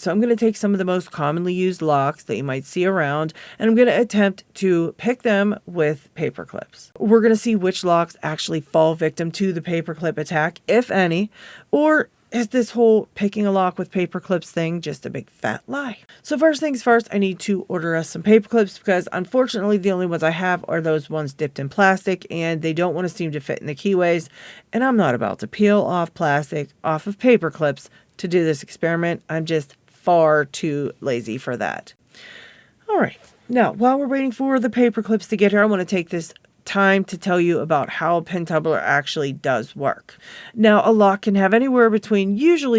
So I'm going to take some of the most commonly used locks that you might see around, and I'm going to attempt to pick them with paper clips. We're going to see which locks actually fall victim to the paperclip attack, if any, or is this whole picking a lock with paper clips thing just a big fat lie? So first things first, I need to order us some paper clips because unfortunately the only ones I have are those ones dipped in plastic and they don't want to seem to fit in the keyways, and I'm not about to peel off plastic off of paper clips to do this experiment. I'm just far too lazy for that. All right, now while we're waiting for the paper clips to get here, I want to take this time to tell you about how a pin tumbler actually does work. Now, a lock can have anywhere between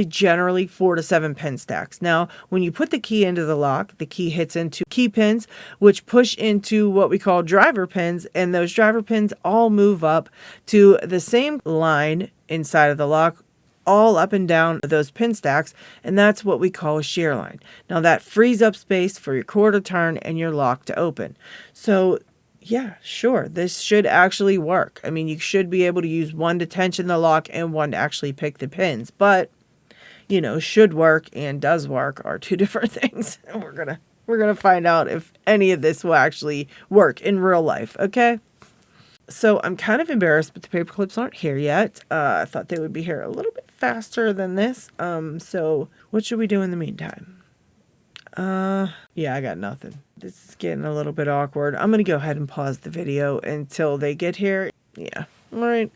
generally 4 to 7 pin stacks. Now, when you put the key into the lock, the key hits into key pins, which push into what we call driver pins, and those driver pins all move up to the same line inside of the lock, all up and down those pin stacks, and that's what we call a shear line. Now, that frees up space for your core to turn and your lock to open. So yeah, sure, this should actually work. I mean, you should be able to use one to tension the lock and one to actually pick the pins. But, you know, should work and does work are two different things. And we're gonna find out if any of this will actually work in real life, okay? So I'm kind of embarrassed, but the paper clips aren't here yet. I thought they would be here a little bit faster than this. So what should we do in the meantime? Yeah, I got nothing. This is getting a little bit awkward. I'm going to go ahead and pause the video until they get here. Yeah, all right.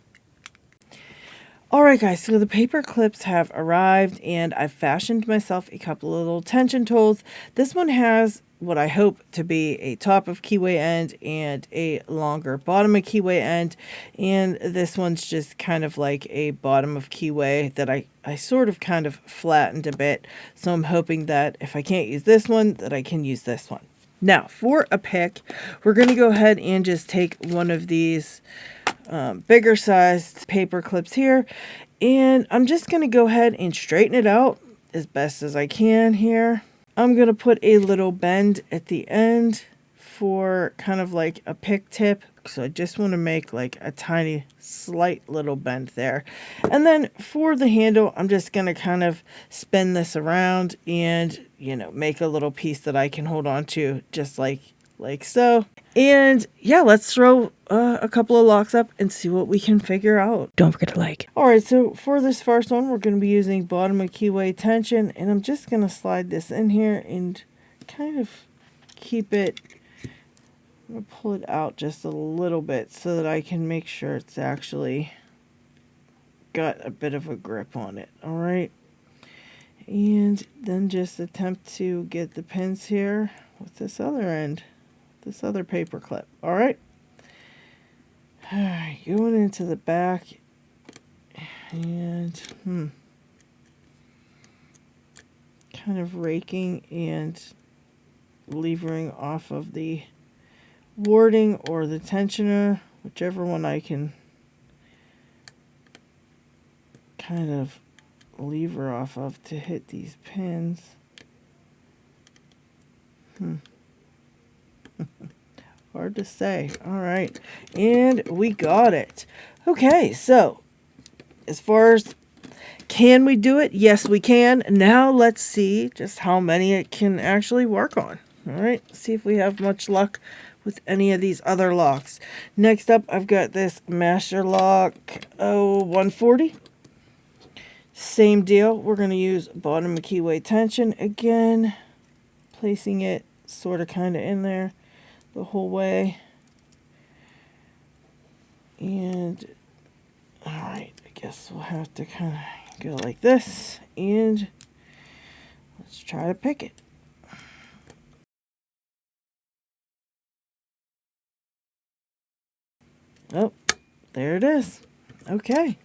All right, guys, so the paper clips have arrived and I've fashioned myself a couple of little tension tools. This one has what I hope to be a top of keyway end and a longer bottom of keyway end. And this one's just kind of like a bottom of keyway that I sort of kind of flattened a bit. So I'm hoping that if I can't use this one, that I can use this one. Now, for a pick, we're going to go ahead and just take one of these bigger sized paper clips here, and I'm just going to go ahead and straighten it out as best as I can here. I'm going to put a little bend at the end for kind of like a pick tip, so I just want to make like a tiny slight little bend there. And then for the handle, I'm just going to kind of spin this around and, you know, make a little piece that I can hold on to just like so. And yeah, let's throw a couple of locks up and see what we can figure out. Don't forget to like. All right, so for this first one, we're going to be using bottom of keyway tension, and I'm just going to slide this in here and kind of keep it. I'm going to pull it out just a little bit so that I can make sure it's actually got a bit of a grip on it. All right. And then just attempt to get the pins here with this other end, this other paper clip. All right. Going into the back and kind of raking and levering off of the warding or the tensioner, whichever one I can kind of lever off of to hit these pins. Hard to say. All right, and we got it. Okay, so as far as can we do it? Yes, we can. Now let's see just how many it can actually work on. All right, see if we have much luck with any of these other locks. Next up, I've got this Master Lock 140. Same deal. We're going to use bottom of keyway tension again, placing it sort of kind of in there the whole way. And all right, I guess we'll have to kind of go like this, and let's try to pick it. Oh, there it is. Okay.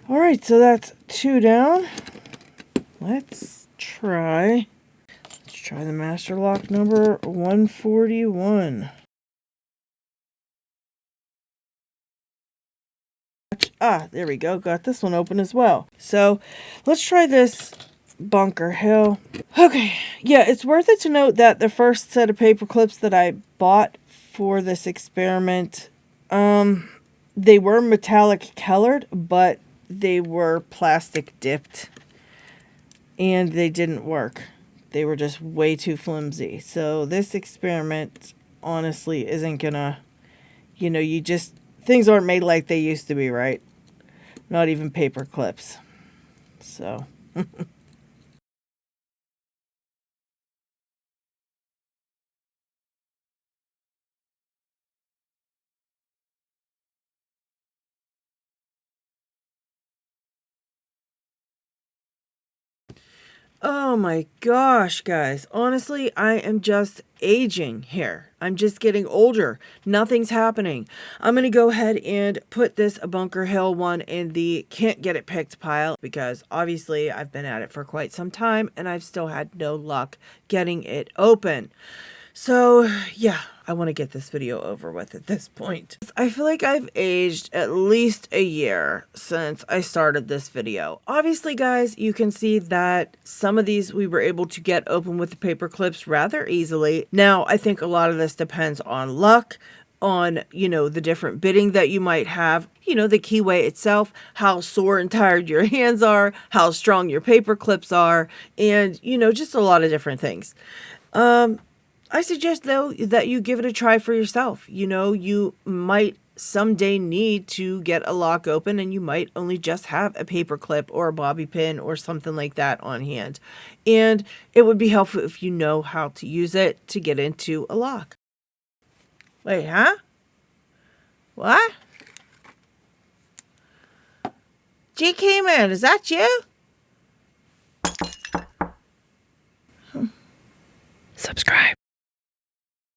All right, so that's 2 down. Let's try the Master Lock number 141. There we go. Got this one open as well. So let's try this Bunker Hill. Okay, yeah, it's worth it to note that the first set of paper clips that I bought for this experiment, they were metallic colored, but they were plastic dipped, and they didn't work. They were just way too flimsy. So this experiment honestly isn't gonna, things aren't made like they used to be, right? Not even paper clips. So. Oh my gosh, guys. Honestly, I am just aging here. I'm just getting older. Nothing's happening. I'm going to go ahead and put this Bunker Hill one in the can't get it picked pile because obviously I've been at it for quite some time and I've still had no luck getting it open. So, yeah, I want to get this video over with at this point. I feel like I've aged at least a year since I started this video. Obviously, guys, you can see that some of these we were able to get open with the paper clips rather easily. Now, I think a lot of this depends on luck, on, the different bidding that you might have, the keyway itself, how sore and tired your hands are, how strong your paper clips are, and, just a lot of different things. I suggest, though, that you give it a try for yourself. You might someday need to get a lock open and you might only just have a paper clip or a bobby pin or something like that on hand. And it would be helpful if you know how to use it to get into a lock. Wait, huh? What? GK Man, is that you?